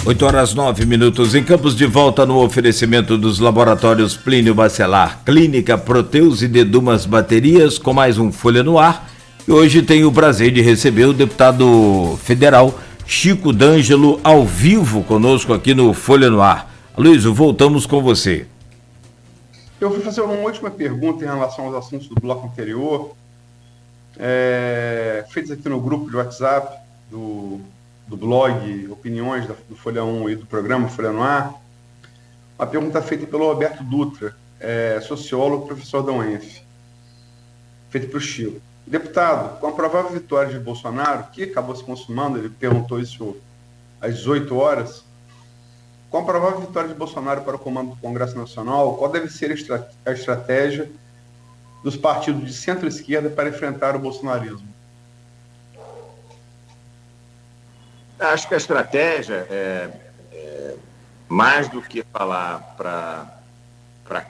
8h09 em Campos, de volta no oferecimento dos laboratórios Plínio Bacelar, Clínica Proteus e Dedumas Baterias, com mais um Folha no Ar. E hoje tenho o prazer de receber o deputado federal Chico D'Angelo ao vivo conosco aqui no Folha no Ar. Aloysio, voltamos com você. Eu vou fazer uma última pergunta em relação aos assuntos do bloco anterior, feitos aqui no grupo de WhatsApp do blog Opiniões do Folha 1 e do programa Folha no Ar. Uma pergunta feita pelo Roberto Dutra, sociólogo, professor da UENF, feita para o Chico. Deputado, com a provável vitória de Bolsonaro, que acabou se consumando, ele perguntou isso às 18 horas, com a provável vitória de Bolsonaro para o comando do Congresso Nacional, qual deve ser a estratégia dos partidos de centro-esquerda para enfrentar o bolsonarismo? Acho que a estratégia mais do que falar para a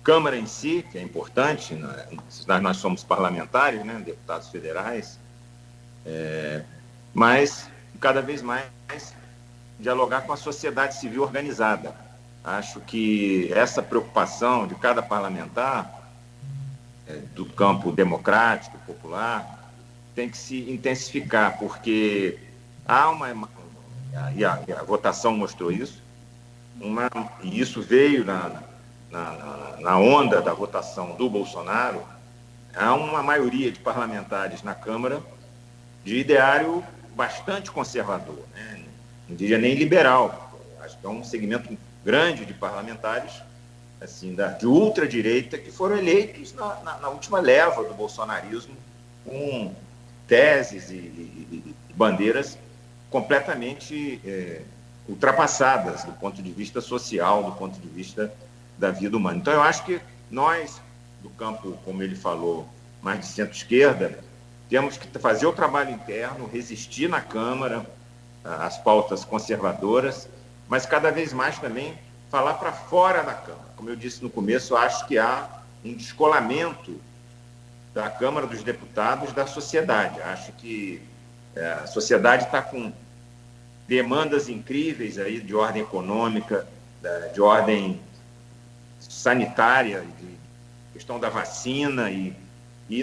Câmara em si, que é importante, né? Nós somos parlamentares, né? Deputados federais, mas cada vez mais dialogar com a sociedade civil organizada. Acho que essa preocupação de cada parlamentar, do campo democrático, popular, tem que se intensificar, porque há e a votação mostrou isso, e isso veio na onda da votação do Bolsonaro. Há uma maioria de parlamentares na Câmara de ideário bastante conservador, né? Não diria nem liberal. Acho que é um segmento grande de parlamentares assim, de ultradireita que foram eleitos na última leva do bolsonarismo, com teses e bandeiras completamente ultrapassadas do ponto de vista social, do ponto de vista da vida humana. Então, eu acho que nós, do campo, como ele falou, mais de centro-esquerda, temos que fazer o trabalho interno, resistir na Câmara às pautas conservadoras, mas cada vez mais também falar para fora da Câmara. Como eu disse no começo, acho que há um descolamento da Câmara dos Deputados da sociedade. Acho que a sociedade está com demandas incríveis aí de ordem econômica, de ordem sanitária, de questão da vacina, e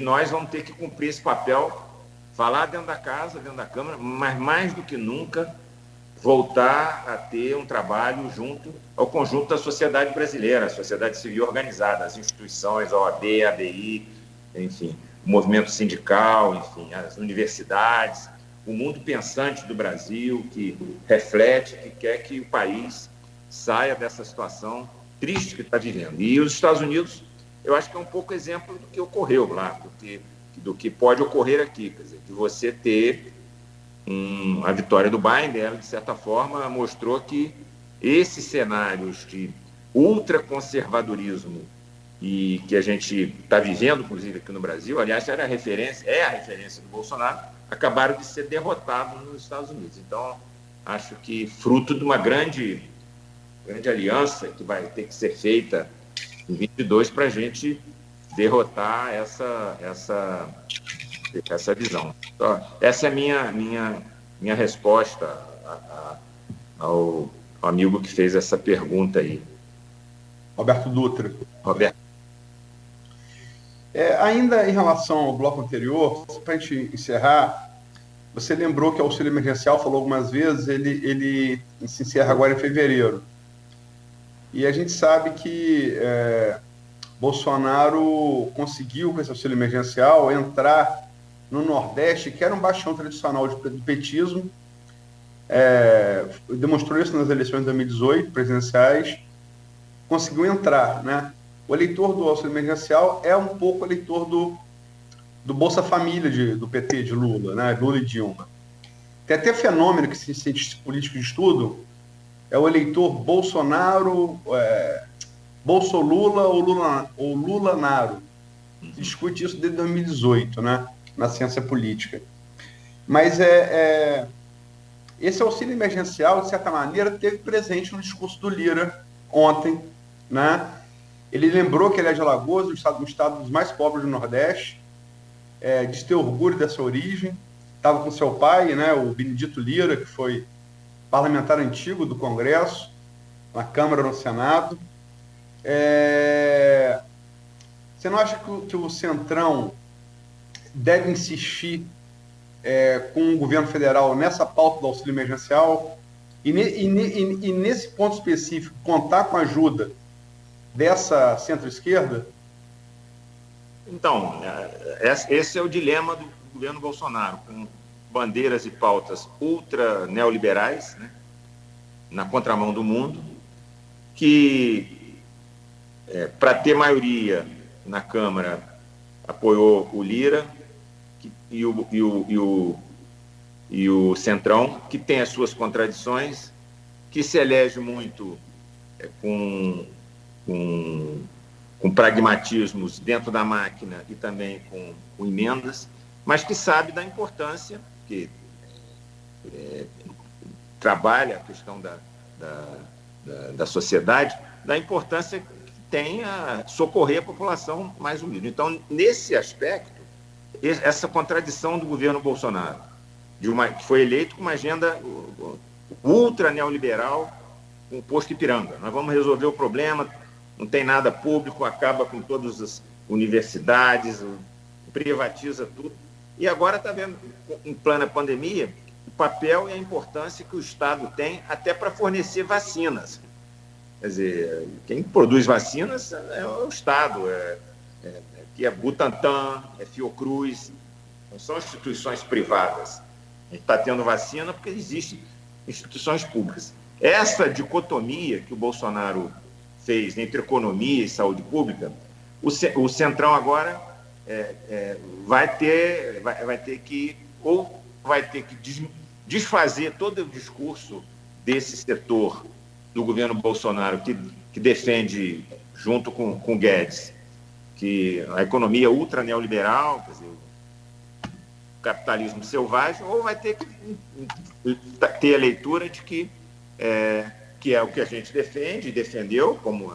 nós vamos ter que cumprir esse papel, falar dentro da casa, dentro da Câmara, mas mais do que nunca voltar a ter um trabalho junto ao conjunto da sociedade brasileira, a sociedade civil organizada, as instituições, a OAB, a ABI, enfim, o movimento sindical, enfim, as universidades, o mundo pensante do Brasil, que reflete, que quer que o país saia dessa situação triste que está vivendo. E os Estados Unidos, eu acho que é um pouco exemplo do que ocorreu lá, do que pode ocorrer aqui, quer dizer, de você ter a vitória do Biden, ela, de certa forma, mostrou que esses cenários de ultraconservadorismo e que a gente está vivendo, inclusive, aqui no Brasil, aliás, é a referência do Bolsonaro, acabaram de ser derrotados nos Estados Unidos. Então, acho que fruto de uma grande aliança que vai ter que ser feita em 22 para a gente derrotar essa visão. Então, essa é a minha resposta ao amigo que fez essa pergunta aí. Roberto Dutra. Roberto. Ainda em relação ao bloco anterior, para a gente encerrar, você lembrou que o auxílio emergencial, falou algumas vezes, ele se encerra agora em fevereiro. E a gente sabe que Bolsonaro conseguiu, com esse auxílio emergencial, entrar no Nordeste, que era um bastião tradicional do petismo, demonstrou isso nas eleições de 2018, presidenciais, conseguiu entrar, né? O eleitor do auxílio emergencial é um pouco eleitor do Bolsa Família do PT, de Lula, né? Lula e Dilma. Tem até fenômeno que cientistas políticos estudam, é o eleitor Bolsonaro, Bolsolula ou Lula-Naro. Se discute isso desde 2018, né? Na ciência política. Mas esse auxílio emergencial, de certa maneira, teve presente no discurso do Lira ontem, né? Ele lembrou que ele é de Alagoas, um estado dos mais pobres do Nordeste, diz ter orgulho dessa origem. Estava com seu pai, né, o Benedito Lira, que foi parlamentar antigo do Congresso, na Câmara, no Senado. Você não acha que o Centrão deve insistir com o governo federal nessa pauta do auxílio emergencial e nesse ponto específico contar com a ajuda dessa centro-esquerda? Então, esse é o dilema do governo Bolsonaro, com bandeiras e pautas ultra neoliberais, né, na contramão do mundo, que para ter maioria na Câmara apoiou o Lira e o Centrão, que tem as suas contradições, que se elege muito com pragmatismos dentro da máquina e também com emendas, mas que sabe da importância, que trabalha a questão da sociedade, da importância que tem a socorrer a população mais humilde. Então, nesse aspecto, essa contradição do governo Bolsonaro, que foi eleito com uma agenda ultra neoliberal, com o posto Ipiranga. Nós vamos resolver o problema, não tem nada público, acaba com todas as universidades, privatiza tudo. E agora está vendo, em plena pandemia, o papel e a importância que o Estado tem até para fornecer vacinas. Quer dizer, quem produz vacinas é o Estado, que é Butantan, é Fiocruz, não são instituições privadas. A gente está tendo vacina porque existem instituições públicas. Essa dicotomia que o Bolsonaro fez entre economia e saúde pública, o Centrão agora vai ter que desfazer todo o discurso desse setor do governo Bolsonaro que defende, junto com Guedes, que a economia ultra neoliberal, quer dizer, o capitalismo selvagem, ou vai ter que ter a leitura de que é o que a gente defende e defendeu, como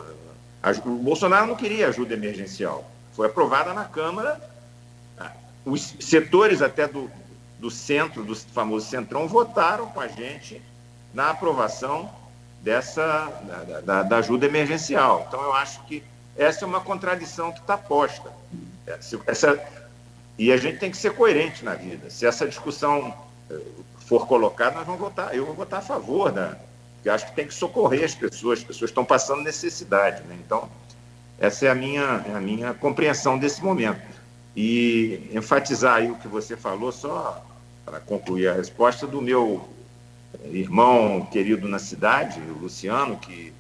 o Bolsonaro não queria ajuda emergencial. Foi aprovada na Câmara, os setores até do centro, do famoso Centrão, votaram com a gente na aprovação da ajuda emergencial. Então, eu acho que essa é uma contradição que está posta. E a gente tem que ser coerente na vida. Se essa discussão for colocada, nós vamos votar. Eu vou votar a favor porque acho que tem que socorrer as pessoas estão passando necessidade, né? Então, essa é a minha compreensão desse momento. E enfatizar aí o que você falou, só para concluir a resposta, do meu irmão querido na cidade, o Luciano, que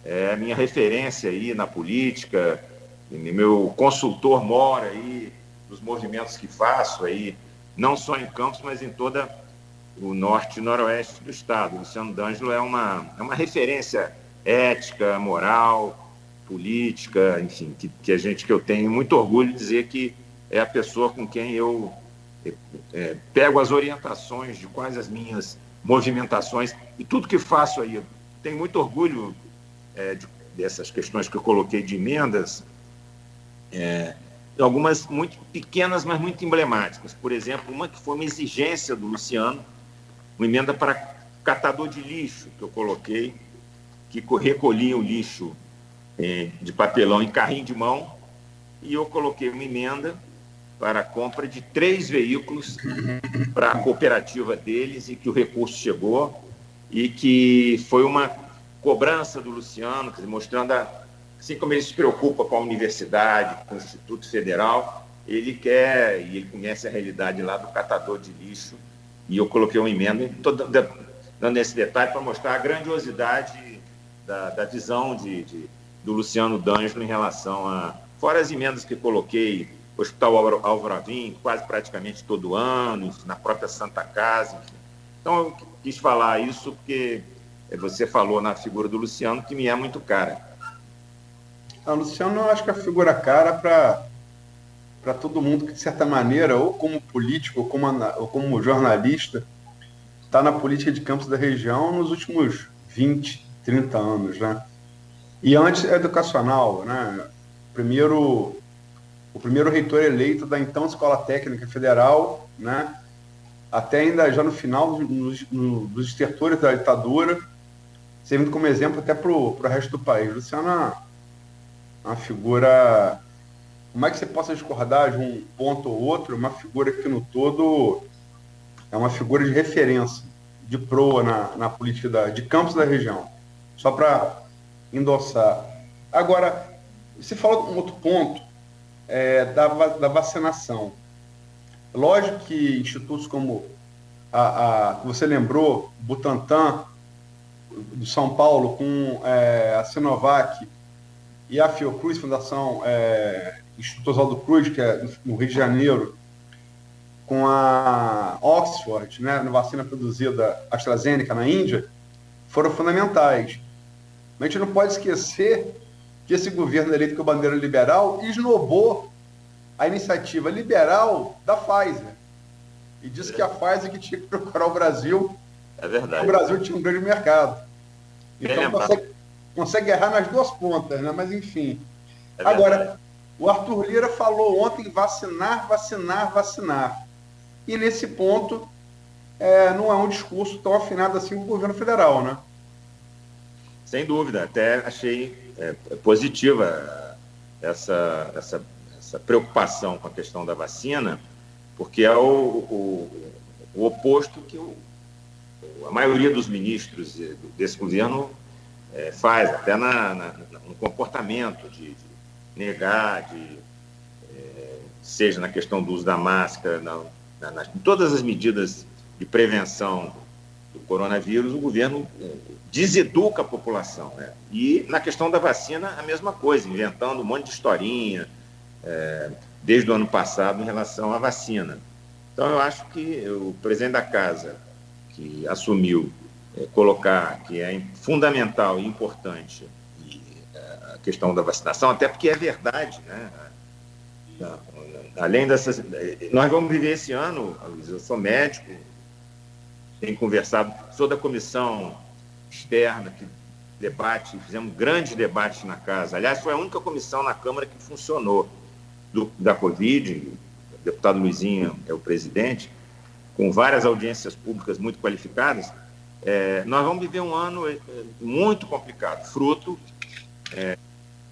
é a minha referência aí na política, meu consultor mora aí nos movimentos que faço aí, não só em Campos, mas em toda o norte e noroeste do estado. O Luciano D'Angelo é uma referência ética, moral, política, enfim, que eu tenho muito orgulho de dizer que é a pessoa com quem eu pego as orientações de quais as minhas movimentações e tudo que faço aí. Eu tenho muito orgulho dessas questões que eu coloquei de emendas, algumas muito pequenas, mas muito emblemáticas. Por exemplo, uma que foi uma exigência do Luciano, uma emenda para catador de lixo que eu coloquei, que recolhia o lixo de papelão em carrinho de mão, e eu coloquei uma emenda para a compra de 3 veículos para a cooperativa deles, e que o recurso chegou, e que foi uma cobrança do Luciano, quer dizer, mostrando, assim como ele se preocupa com a universidade, com o Instituto Federal, ele quer, e ele conhece a realidade lá do catador de lixo, e eu coloquei uma emenda, estou dando esse detalhe para mostrar a grandiosidade da visão do Luciano D'Angelo em relação fora as emendas que coloquei, Hospital Alvoravim, quase praticamente todo ano, na própria Santa Casa, enfim. Então, eu quis falar isso porque você falou na figura do Luciano, que me é muito cara. Luciano, eu acho que é a figura cara para todo mundo que, de certa maneira, ou como político, ou como jornalista, está na política de Campos da região nos últimos 20, 30 anos, né? E antes educacional, né? O primeiro reitor eleito da então Escola Técnica Federal, né? até ainda já no final dos estertores da ditadura, servindo como exemplo até para o resto do país. Luciano é uma figura, por mais que você possa discordar de um ponto ou outro, uma figura que no todo é uma figura de referência, de proa na política de Campos da região. Só para endossar. Agora, você falou de um outro ponto, da vacinação. Lógico que institutos como que você lembrou, Butantan, do São Paulo, com a Sinovac e a Fiocruz, Fundação Instituto Oswaldo Cruz, que é no Rio de Janeiro, com a Oxford, né, na vacina produzida AstraZeneca na Índia, foram fundamentais. Mas a gente não pode esquecer que esse governo eleito com a bandeira liberal esnobou a iniciativa liberal da Pfizer. E disse que a Pfizer que tinha que procurar o Brasil. É verdade. O Brasil tinha um grande mercado. Então consegue errar nas duas pontas, né? Mas enfim. Agora, o Arthur Lira falou ontem vacinar, vacinar, vacinar. E nesse ponto não é um discurso tão afinado assim com o governo federal, né? Sem dúvida, até achei positiva essa preocupação com a questão da vacina, porque é o oposto que a maioria dos ministros desse governo faz, até no comportamento de negar, seja na questão do uso da máscara, em todas as medidas de prevenção do coronavírus, o governo deseduca a população, né? E na questão da vacina, a mesma coisa, inventando um monte de historinha desde o ano passado em relação à vacina. Então, eu acho que o presidente da Casa, que assumiu colocar que é fundamental e importante a questão da vacinação, até porque é verdade, né? Além dessas... Nós vamos viver esse ano, eu sou médico, tenho conversado, sou da comissão externa que debate, fizemos grandes debates na Casa. Aliás, foi a única comissão na Câmara que funcionou da Covid, o deputado Luizinho é o presidente, com várias audiências públicas muito qualificadas. Nós vamos viver um ano muito complicado, fruto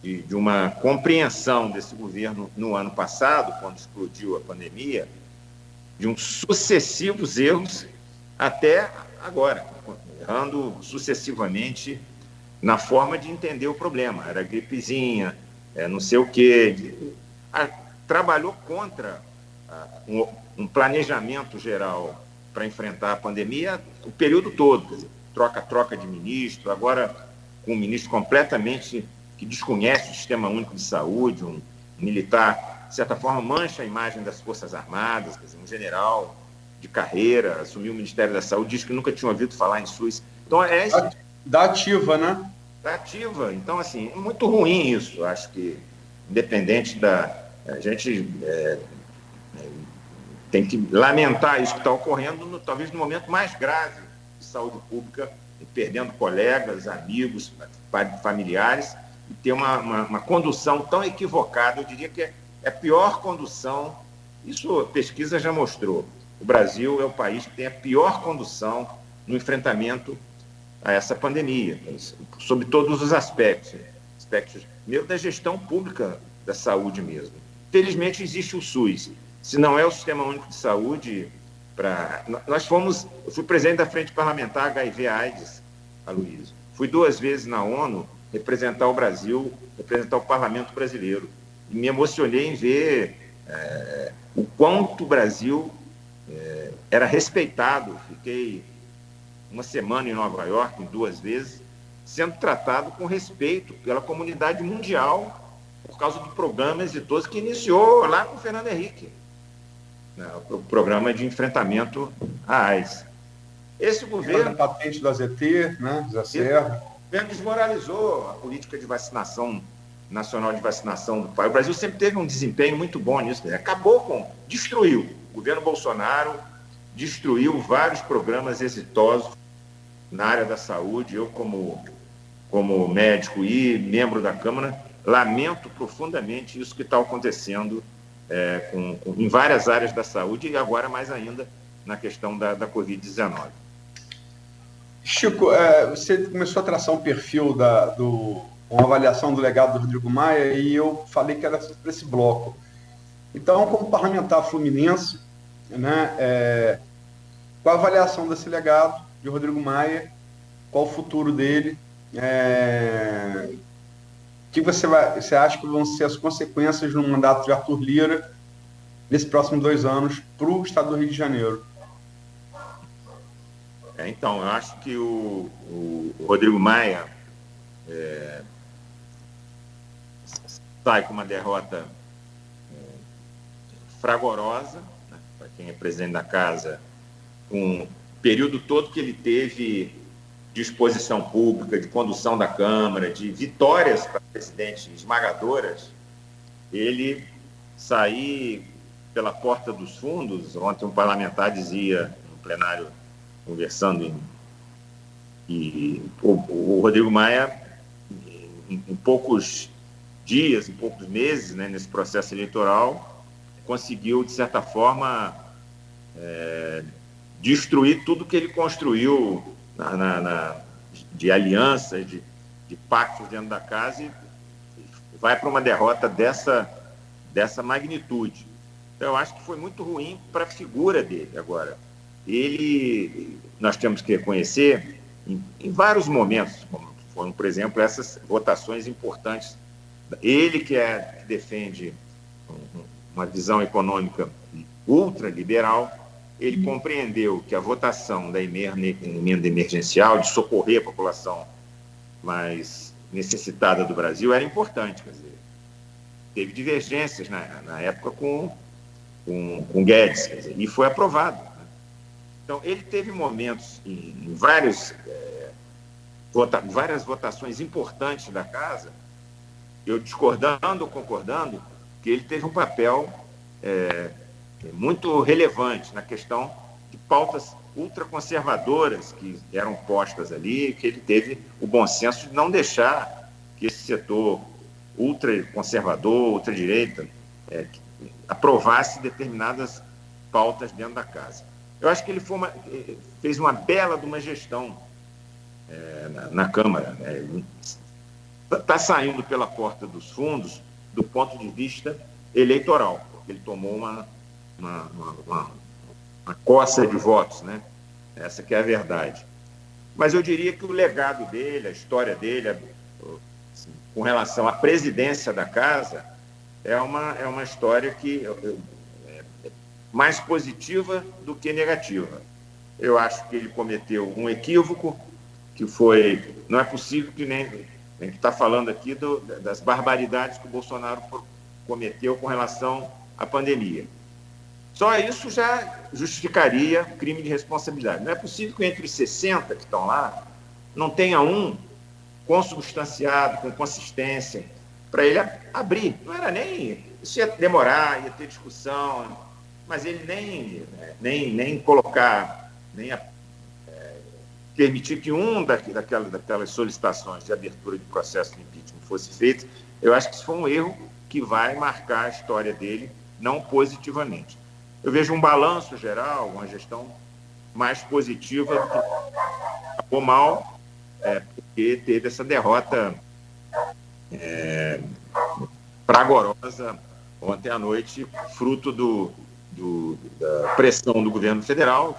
de uma compreensão desse governo no ano passado, quando explodiu a pandemia, de uns sucessivos erros até agora, errando sucessivamente na forma de entender o problema. Era gripezinha, não sei o quê. Trabalhou contra um planejamento geral para enfrentar a pandemia o período todo. Quer dizer, troca de ministro, agora com um ministro completamente que desconhece o Sistema Único de Saúde, um militar, de certa forma, mancha a imagem das Forças Armadas, quer dizer, um general de carreira, assumiu o Ministério da Saúde, diz que nunca tinha ouvido falar em SUS. Então, da ativa, né? Da ativa. Então, assim, é muito ruim isso. Acho que, independente a gente tem que lamentar isso que está ocorrendo, talvez no momento mais grave de saúde pública, perdendo colegas, amigos, familiares, e ter uma condução tão equivocada. Eu diria que é a pior condução. Isso a pesquisa já mostrou. O Brasil é o país que tem a pior condução no enfrentamento a essa pandemia, sob todos os aspectos mesmo da gestão pública da saúde mesmo. Felizmente existe o SUS. Se não é o Sistema Único de Saúde, eu fui presidente da Frente Parlamentar HIV/AIDS, Aloysio. Fui 2 vezes na ONU representar o Brasil, representar o Parlamento brasileiro. E me emocionei em ver o quanto o Brasil era respeitado. Fiquei uma semana em Nova York, 2 vezes, sendo tratado com respeito pela comunidade mundial por causa do programa exitoso que iniciou lá com o Fernando Henrique, o programa de enfrentamento à AIDS. Esse governo... A patente do AZT, né? José Serra. O governo desmoralizou a política de vacinação, nacional de vacinação do país. O Brasil sempre teve um desempenho muito bom nisso. Destruiu. O governo Bolsonaro destruiu vários programas exitosos na área da saúde. Eu, como médico e membro da Câmara, lamento profundamente isso que está acontecendo em várias áreas da saúde e agora mais ainda na questão da Covid-19. Chico, você começou a traçar um perfil uma avaliação do legado do Rodrigo Maia, e eu falei que era para esse bloco. Então, como parlamentar fluminense, né, qual a avaliação desse legado de Rodrigo Maia? Qual o futuro dele? O que você acha que vão ser as consequências no mandato de Arthur Lira nesses próximos 2 anos para o estado do Rio de Janeiro? Então, eu acho que o Rodrigo Maia sai com uma derrota fragorosa, né, para quem é presidente da casa, um período todo que ele teve de exposição pública, de condução da Câmara, de vitórias para presidente esmagadoras, ele sair pela porta dos fundos. Ontem um parlamentar dizia no plenário, conversando, e o Rodrigo Maia, em poucos dias, em poucos meses, né, nesse processo eleitoral, conseguiu, de certa forma, destruir tudo que ele construiu de alianças, de pactos dentro da casa, e vai para uma derrota dessa magnitude. Então, eu acho que foi muito ruim para a figura dele. Agora, nós temos que reconhecer, em vários momentos, como foram, por exemplo, essas votações importantes, ele que defende uma visão econômica ultraliberal, ele compreendeu que a votação da emenda emergencial, de socorrer a população mais necessitada do Brasil, era importante. Quer dizer, teve divergências na época com Guedes, quer dizer, e foi aprovado. Né? Então, ele teve momentos em várias votações importantes da casa, eu discordando ou concordando, que ele teve um papel muito relevante na questão de pautas ultraconservadoras que eram postas ali, que ele teve o bom senso de não deixar que esse setor ultraconservador, ultradireita, aprovasse determinadas pautas dentro da casa. Eu acho que ele fez uma bela de uma gestão na Câmara. Está saindo pela porta dos fundos do ponto de vista eleitoral, porque ele tomou uma coça de votos, né? Essa que é a verdade. Mas eu diria que o legado dele, a história dele, assim, com relação à presidência da casa, é uma história que é mais positiva do que negativa. Eu acho que ele cometeu um equívoco, que foi... Não é possível que nem... A gente está falando aqui das barbaridades que o Bolsonaro cometeu com relação à pandemia. Só isso já justificaria crime de responsabilidade. Não é possível que entre os 60 que estão lá não tenha um consubstanciado, com consistência, para ele abrir. Não era nem... Isso ia demorar, ia ter discussão, mas ele nem colocar, nem permitir que daquelas solicitações de abertura de processo de impeachment fosse feito. Eu acho que isso foi um erro que vai marcar a história dele, não positivamente. Eu vejo um balanço geral, uma gestão mais positiva do que acabou mal, porque teve essa derrota fragorosa ontem à noite, fruto da pressão do governo federal,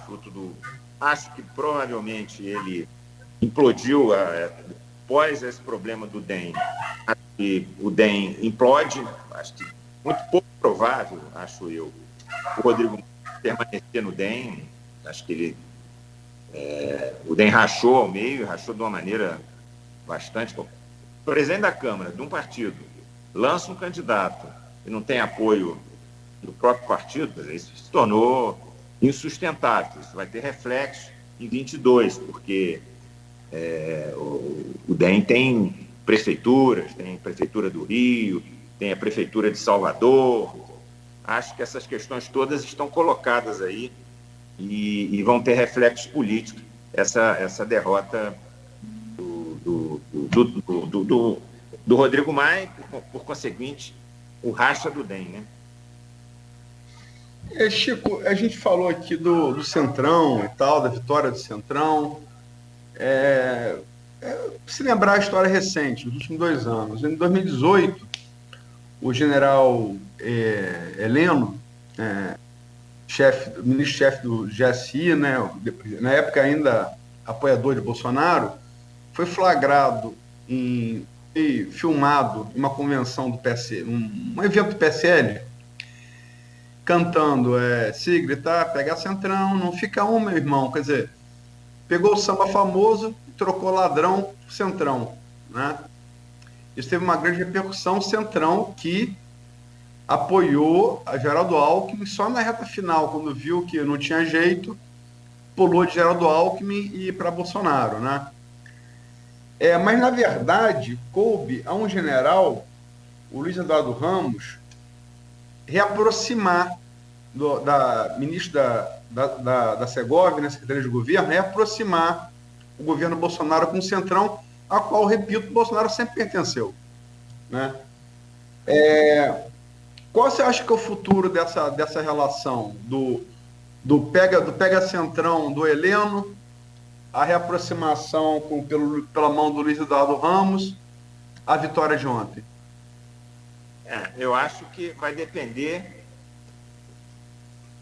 acho que provavelmente ele implodiu após esse problema do DEM. Acho que o DEM implode, acho que muito pouco provável, acho eu, o Rodrigo permanecer no DEM. Acho que o DEM rachou ao meio, rachou de uma maneira bastante... O presidente da Câmara, de um partido, lança um candidato e não tem apoio do próprio partido, isso se tornou insustentável. Isso vai ter reflexo em 22, porque o DEM tem prefeituras, tem a Prefeitura do Rio, tem a Prefeitura de Salvador. Acho que essas questões todas estão colocadas aí e vão ter reflexos políticos, essa derrota do Rodrigo Maia, por conseguinte, o racha do DEM, né? Chico, a gente falou aqui do Centrão e tal, da vitória do Centrão. Se lembrar a história recente, nos últimos 2 anos. Em 2018, o general Heleno, ministro-chefe do GSI, né, na época ainda apoiador de Bolsonaro, foi flagrado e filmado em uma convenção do PSL, um evento do PSL, cantando se gritar, pega Centrão, não fica um, meu irmão. Quer dizer, pegou o samba famoso e trocou ladrão por Centrão, né? Isso teve uma grande repercussão. Centrão que apoiou a Geraldo Alckmin só na reta final, quando viu que não tinha jeito, pulou de Geraldo Alckmin e para Bolsonaro, né? Mas, na verdade, coube a um general, o Luiz Eduardo Ramos, reaproximar da ministra da Segovia, Secretaria de Governo, reaproximar o governo Bolsonaro com o Centrão, a qual, repito, o Bolsonaro sempre pertenceu, né? Qual você acha que é o futuro dessa relação do pega Centrão do Heleno, a reaproximação pela mão do Luiz Eduardo Ramos, a vitória de ontem? Eu acho que vai depender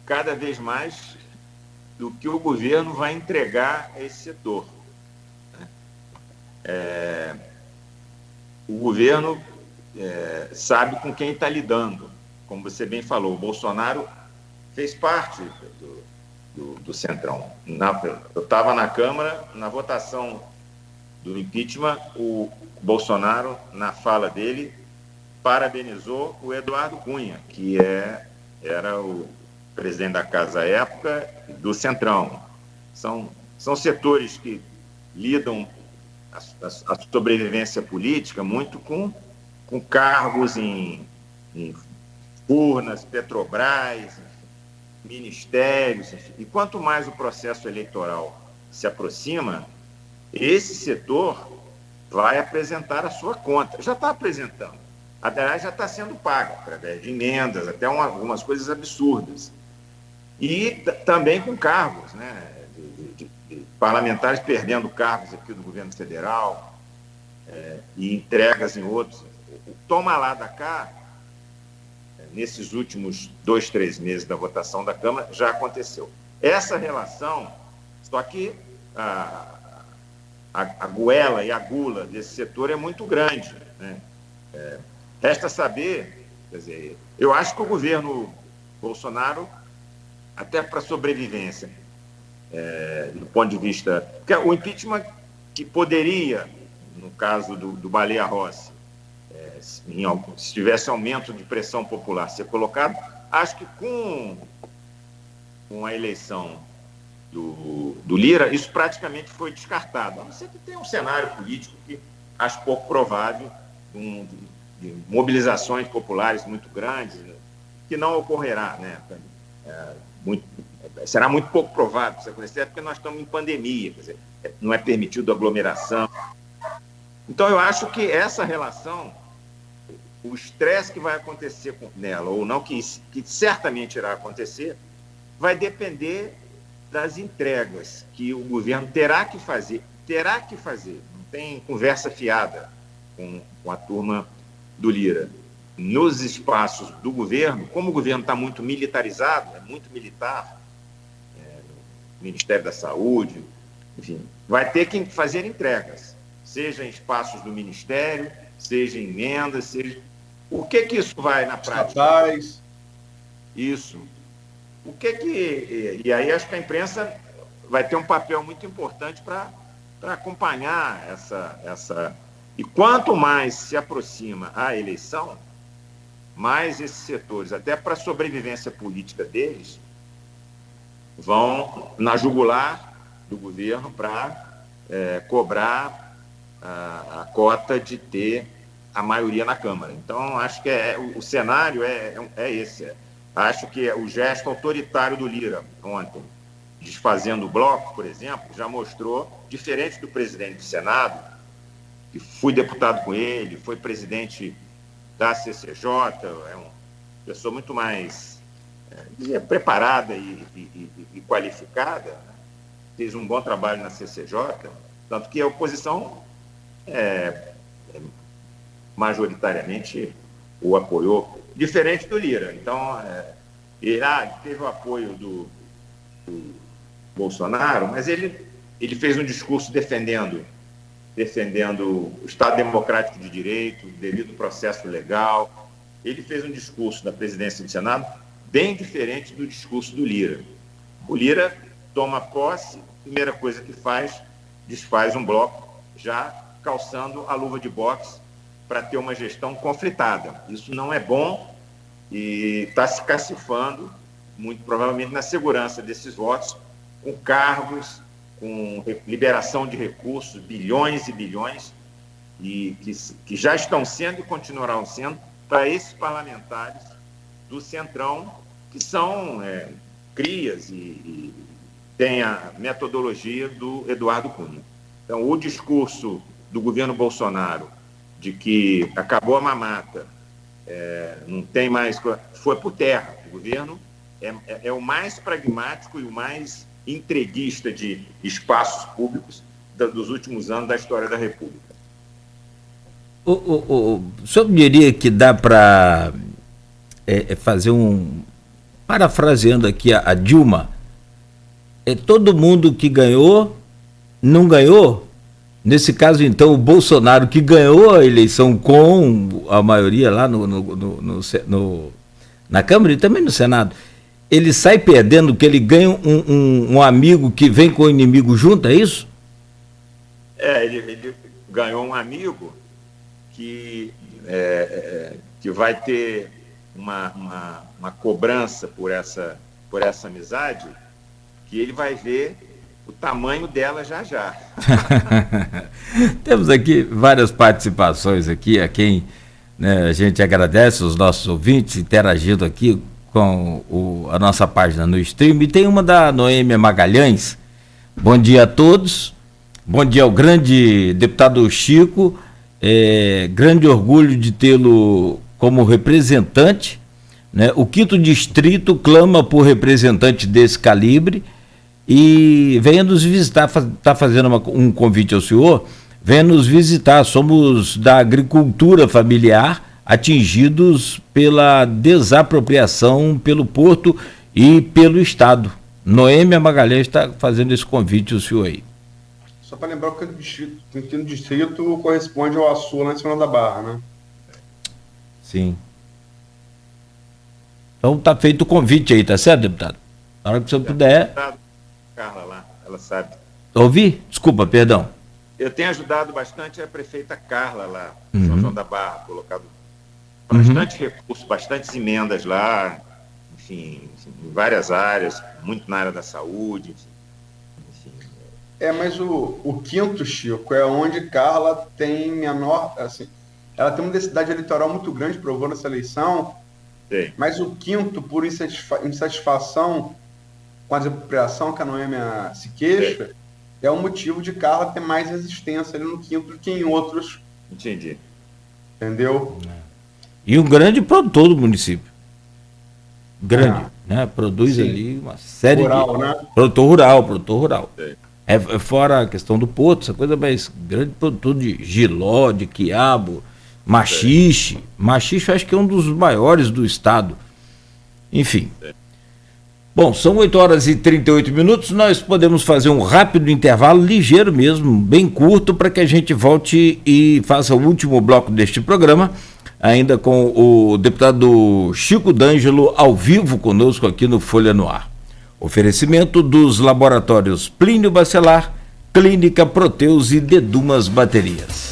cada vez mais do que o governo vai entregar a esse setor. O governo sabe com quem está lidando. Como você bem falou, o Bolsonaro fez parte do Centrão. Eu estava na Câmara, na votação do impeachment, o Bolsonaro, na fala dele, parabenizou o Eduardo Cunha, que era o presidente da casa à época, do Centrão. São setores que lidam a sobrevivência política muito com cargos em urnas, Petrobras, ministérios, enfim. E quanto mais o processo eleitoral se aproxima, esse setor vai apresentar a sua conta. Já está apresentando. Aliás, já está sendo paga através de emendas, até algumas coisas absurdas. E também com cargos, né, de parlamentares perdendo cargos aqui do governo federal e entregas em outros. O toma lá da cá, nesses últimos 2-3 meses da votação da Câmara, já aconteceu. Essa relação, só que a goela e a gula desse setor é muito grande, né? Resta saber, quer dizer, eu acho que o governo Bolsonaro, até para sobrevivência, do ponto de vista... Porque o impeachment que poderia, no caso do Baleia Rossi, se tivesse aumento de pressão popular ser colocado, acho que com a eleição do Lira, isso praticamente foi descartado. A não ser que tenha um cenário político que acho pouco provável, de mobilizações populares muito grandes, que não ocorrerá, né? Será muito pouco provável isso acontecer, porque nós estamos em pandemia, quer dizer, não é permitido aglomeração. Então, eu acho que essa relação, o estresse que vai acontecer nela, ou não, que certamente irá acontecer, vai depender das entregas que o governo terá que fazer, não tem conversa fiada com a turma do Lira. Nos espaços do governo, como o governo está muito militarizado, é muito militar, o Ministério da Saúde, enfim, vai ter que fazer entregas, seja em espaços do Ministério, seja em emendas, seja... O que isso vai na prática? Estatais. Isso. E aí acho que a imprensa vai ter um papel muito importante para acompanhar essa... E quanto mais se aproxima a eleição, mais esses setores, até para a sobrevivência política deles, vão na jugular do governo para cobrar a cota de ter a maioria na Câmara. Então, acho que o cenário é esse. Acho que o gesto autoritário do Lira ontem, desfazendo o bloco, por exemplo, já mostrou, diferente do presidente do Senado, que fui deputado com ele, foi presidente da CCJ, é uma pessoa muito mais preparada e qualificada, né? Fez um bom trabalho na CCJ, tanto que a oposição majoritariamente o apoiou, diferente do Lira. Então, ele teve o apoio do Bolsonaro, mas ele fez um discurso defendendo o Estado Democrático de Direito, o devido processo legal. Ele fez um discurso da presidência do Senado bem diferente do discurso do Lira. O Lira toma posse, primeira coisa que faz, desfaz um bloco, já calçando a luva de boxe para ter uma gestão conflitada. Isso não é bom e está se cacifando, muito provavelmente, na segurança desses votos, com cargos, com liberação de recursos, bilhões e bilhões, e que já estão sendo e continuarão sendo para esses parlamentares do Centrão, que são crias e têm a metodologia do Eduardo Cunha. Então, o discurso do governo Bolsonaro de que acabou a mamata, não tem mais... foi por terra. O governo é o mais pragmático e o mais entreguista de espaços públicos dos últimos anos da história da República. O senhor diria que dá para fazer parafraseando aqui a Dilma, todo mundo que ganhou, não ganhou? Nesse caso, então, o Bolsonaro, que ganhou a eleição com a maioria lá na Câmara e também no Senado, ele sai perdendo, que ele ganha um amigo que vem com o inimigo junto, é isso? Ele ganhou um amigo que vai ter uma cobrança por essa amizade, que ele vai ver o tamanho dela já. Temos aqui várias participações aqui, a quem, né, a gente agradece, os nossos ouvintes interagindo aqui com a nossa página no stream. E tem uma da Noêmia Magalhães. Bom dia a todos, bom dia ao grande deputado Chico, grande orgulho de tê-lo como representante, né? O 5º Distrito clama por representante desse calibre e venha nos visitar, está fazendo um convite ao senhor, venha nos visitar, somos da agricultura familiar, atingidos pela desapropriação pelo Porto e pelo Estado. Noêmia Magalhães está fazendo esse convite ao senhor aí. Só para lembrar que o 5º Distrito corresponde ao Açu lá em cima da Barra, né? Sim. Então está feito o convite aí, tá certo, deputado? Na hora que o senhor puder... Carla lá, ela sabe. Ouvi? Desculpa, perdão. Eu tenho ajudado bastante a prefeita Carla lá, São João da Barra, colocado bastante recurso, bastantes emendas lá, enfim, em várias áreas, muito na área da saúde, enfim. Mas o 5º, Chico, é onde Carla tem menor, assim, ela tem uma densidade eleitoral muito grande, provou nessa eleição, sim. Mas o 5º, por insatisfação com a desapropriação que a Noêmia se queixa, é um motivo de Carla ter mais resistência ali no 5º do que em outros. Entendi. Entendeu? E um grande produtor do município. Grande, né? Produz sim. Ali uma série rural, de... né? Produtor rural. Sim. Fora a questão do Porto, essa coisa, mas grande produtor de jiló, de quiabo, maxixe. Sim. Maxixe acho que é um dos maiores do estado. Enfim. Sim. Bom, são 8h38, nós podemos fazer um rápido intervalo, ligeiro mesmo, bem curto, para que a gente volte e faça o último bloco deste programa, ainda com o deputado Chico D'Angelo ao vivo conosco aqui no Folha no Ar. Oferecimento dos laboratórios Plínio Bacelar, Clínica Proteus e Dedumas Baterias.